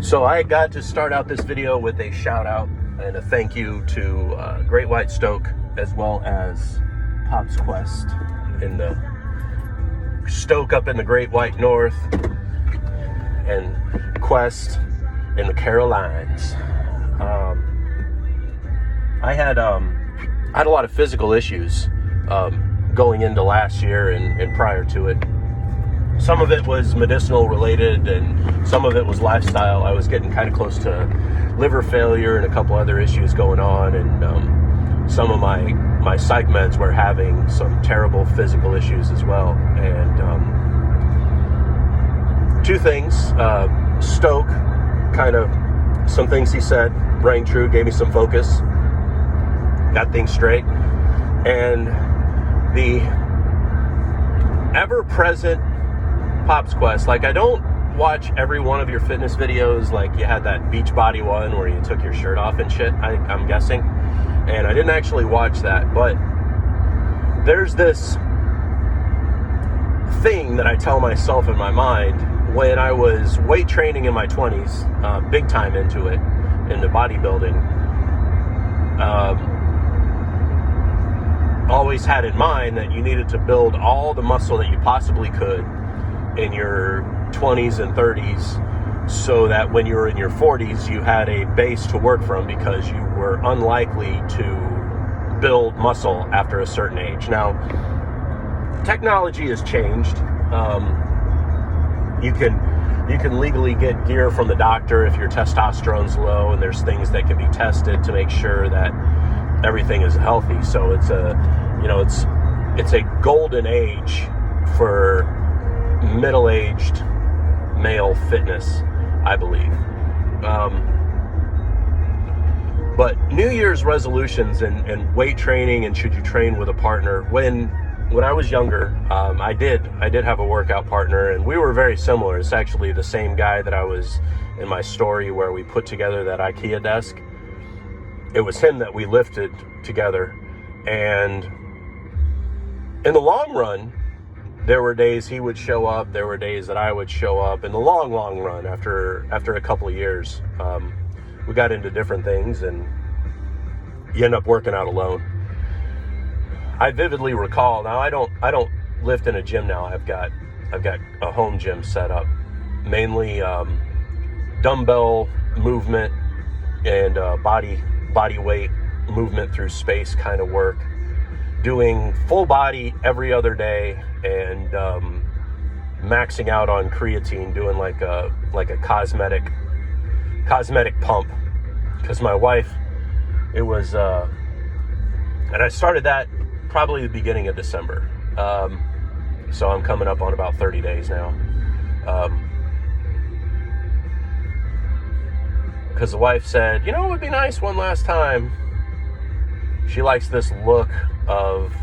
So I got to start out this video with a shout out and a thank you to Great White Stoke, as well as Pop's Quest in the Stoke up in the Great White North and Quest in the Carolines. I had a lot of physical issues going into last year and prior to it. Some of it was medicinal related and some of it was lifestyle. I was getting kind of close to liver failure and a couple other issues going on, and some of my psych meds were having some terrible physical issues as well. And two things, Stoke, kind of some things he said rang true, gave me some focus, got things straight. And the ever-present Pop's Quest, like, I don't watch every one of your fitness videos. Like, you had that Beachbody one where you took your shirt off and shit, I'm guessing, and I didn't actually watch that. But there's this thing that I tell myself in my mind when I was weight training in my 20s, big time into bodybuilding. Always had in mind that you needed to build all the muscle that you possibly could in your 20s and 30s, so that when you were in your 40s, you had a base to work from, because you were unlikely to build muscle after a certain age. Now, technology has changed. You can legally get gear from the doctor if your testosterone's low, and there's things that can be tested to make sure that everything is healthy. So it's a golden age for middle-aged male fitness, I believe. But New Year's resolutions and weight training, and should you train with a partner? When I was younger, I did have a workout partner, and we were very similar. It's actually the same guy that I was in my story where we put together that IKEA desk. It was him that we lifted together. And in the long run, there were days he would show up, there were days that I would show up. In the long run, after a couple of years, we got into different things, and you end up working out alone. I vividly recall, now I don't lift in a gym now. I've got a home gym set up, mainly dumbbell movement and body weight movement through space kind of work, doing full body every other day, and maxing out on creatine, doing like a cosmetic pump, because my wife, it was and I started that probably the beginning of December, so I'm coming up on about 30 days now, because the wife said, it would be nice one last time. She likes this look of,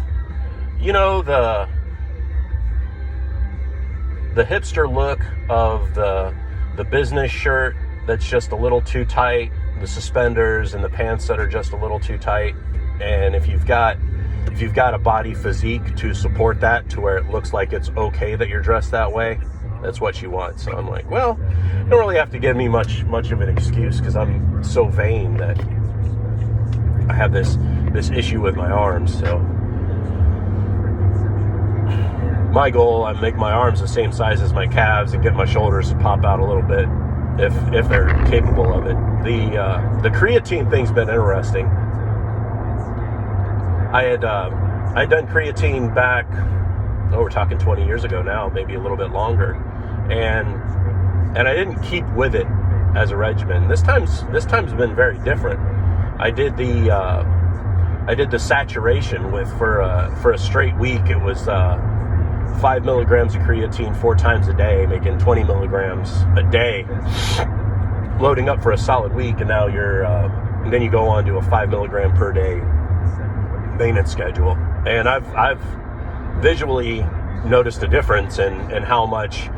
the hipster look of the business shirt that's just a little too tight, the suspenders and the pants that are just a little too tight. And if you've got a body physique to support that, to where it looks like it's okay that you're dressed that way, that's what you want. So I'm like, well, you don't really have to give me much of an excuse, because I'm so vain that I have this issue with my arms. So my goal, I make my arms the same size as my calves and get my shoulders to pop out a little bit if they're capable of it. The creatine thing's been interesting. I'd done creatine back, we're talking 20 years ago now, maybe a little bit longer, and I didn't keep with it as a regimen. This time's been very different. I did the saturation for a straight week. It was 5 milligrams of creatine 4 times a day, making 20 milligrams a day, loading up for a solid week. And now then you go on to a 5 milligram per day maintenance schedule. And I've visually noticed a difference in how much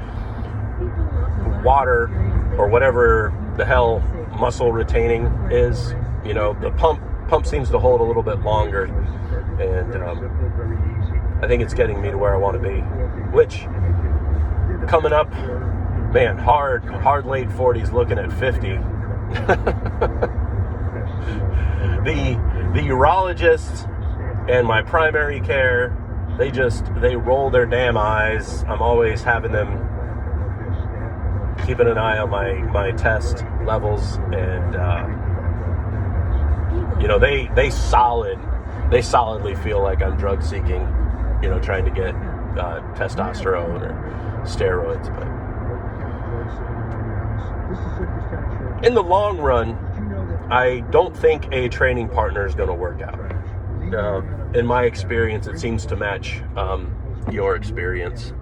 water, or whatever the hell muscle retaining is. The pump seems to hold a little bit longer, and I think it's getting me to where I want to be, which coming up man, hard late 40s, looking at 50. The urologists and my primary care, they roll their damn eyes. I'm always having them keeping an eye on my test levels, and they solidly feel like I'm drug seeking, trying to get testosterone or steroids. But in the long run, I don't think a training partner is going to work out. In my experience, it seems to match your experience.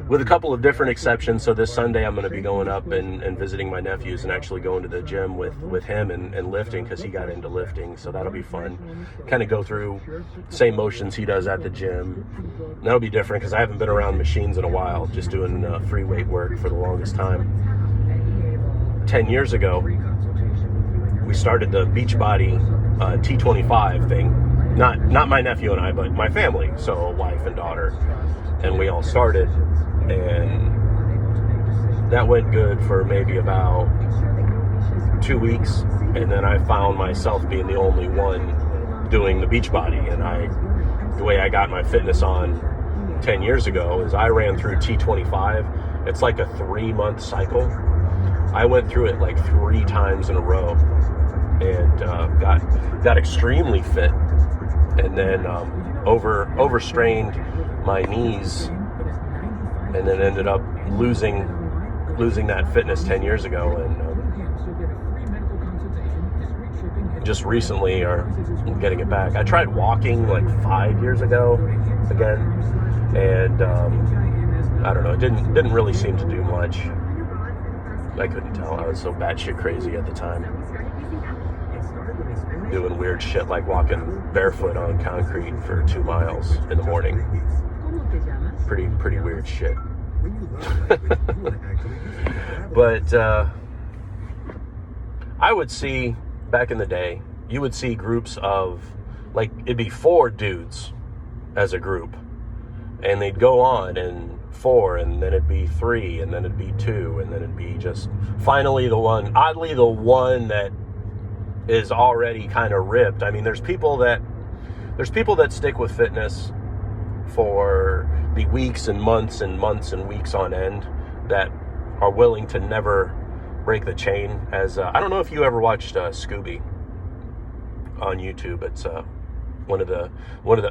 With a couple of different exceptions. So this Sunday I'm going to be going up and visiting my nephews and actually going to the gym with him and lifting, because he got into lifting. So that'll be fun. Kind of go through same motions he does at the gym. And that'll be different because I haven't been around machines in a while, just doing free weight work for the longest time. 10 years ago, we started the Beachbody T25 thing. Not my nephew and I, but my family. So wife and daughter. And we all started, and that went good for maybe about 2 weeks, and then I found myself being the only one doing the Beachbody. And the way I got my fitness on 10 years ago is I ran through T25. It's like a 3-month cycle. I went through it like 3 times in a row, and got extremely fit, and then overstrained my knees, and then ended up losing that fitness 10 years ago, and just recently are getting it back. I tried walking like 5 years ago again, and I don't know, it didn't really seem to do much. I couldn't tell. I was so batshit crazy at the time, doing weird shit like walking barefoot on concrete for 2 miles in the morning. Pretty weird shit. But I would see, back in the day, you would see groups of, like, it'd be 4 dudes as a group, and they'd go on, and 4, and then it'd be 3, and then it'd be 2, and then it'd be just finally the one that is already kind of ripped. I mean, there's people that stick with fitness for the weeks and months and weeks on end, that are willing to never break the chain. As I don't know if you ever watched Scooby on YouTube. It's one of the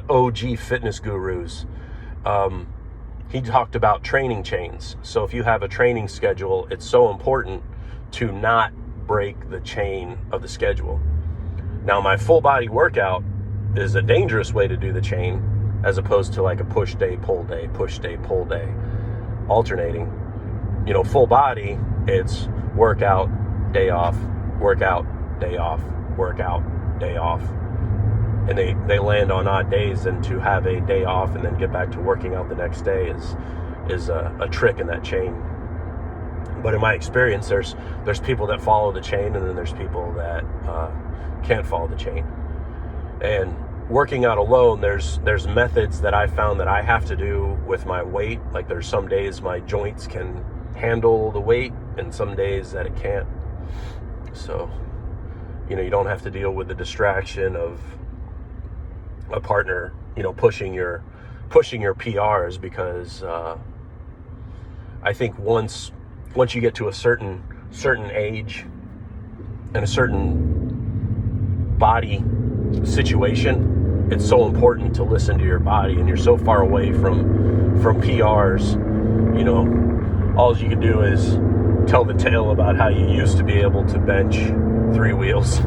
OG fitness gurus. He talked about training chains. So if you have a training schedule, it's so important to not break the chain of the schedule. Now, my full body workout is a dangerous way to do the chain, as opposed to like a push day, pull day, push day, pull day, alternating. Full body, it's workout, day off, workout, day off, workout, day off. And they land on odd days, and to have a day off and then get back to working out the next day is a trick in that chain. But in my experience, there's people that follow the chain, and then there's people that can't follow the chain. And working out alone, there's methods that I found that I have to do with my weight. Like, there's some days my joints can handle the weight, and some days that it can't. So, you don't have to deal with the distraction of a partner, pushing your PRs, because I think once you get to a certain age and a certain body situation, it's so important to listen to your body, and you're so far away from PRs. All you can do is tell the tale about how you used to be able to bench 3 wheels.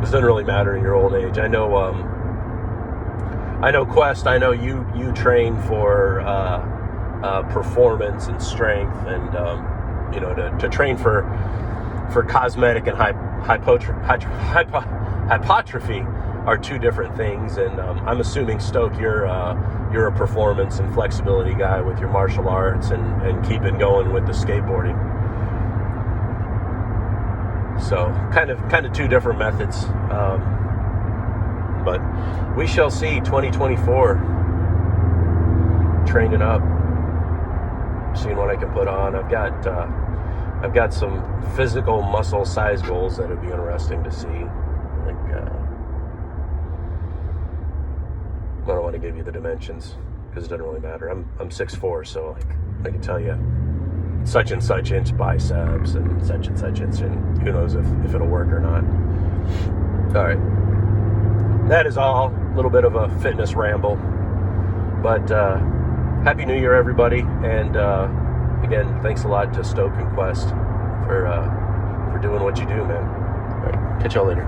This doesn't really matter in your old age. I know Quest, I know you train for performance and strength, and to train for cosmetic and hypertrophy are 2 different things. And I'm assuming, Stoke, you're a performance and flexibility guy with your martial arts and keeping going with the skateboarding. So kind of 2 different methods. But we shall see. 2024. training up, seeing what I can put on. I've got some physical muscle size goals that would be interesting to see. Like, I don't want to give you the dimensions because it doesn't really matter. I'm 6'4", so like I can tell you such and such inch biceps and such inch, and who knows if it'll work or not. All right, that is all. A little bit of a fitness ramble, but Happy New Year, everybody, and again, thanks a lot to Stoke and Quest for doing what you do, man. All right, catch y'all later.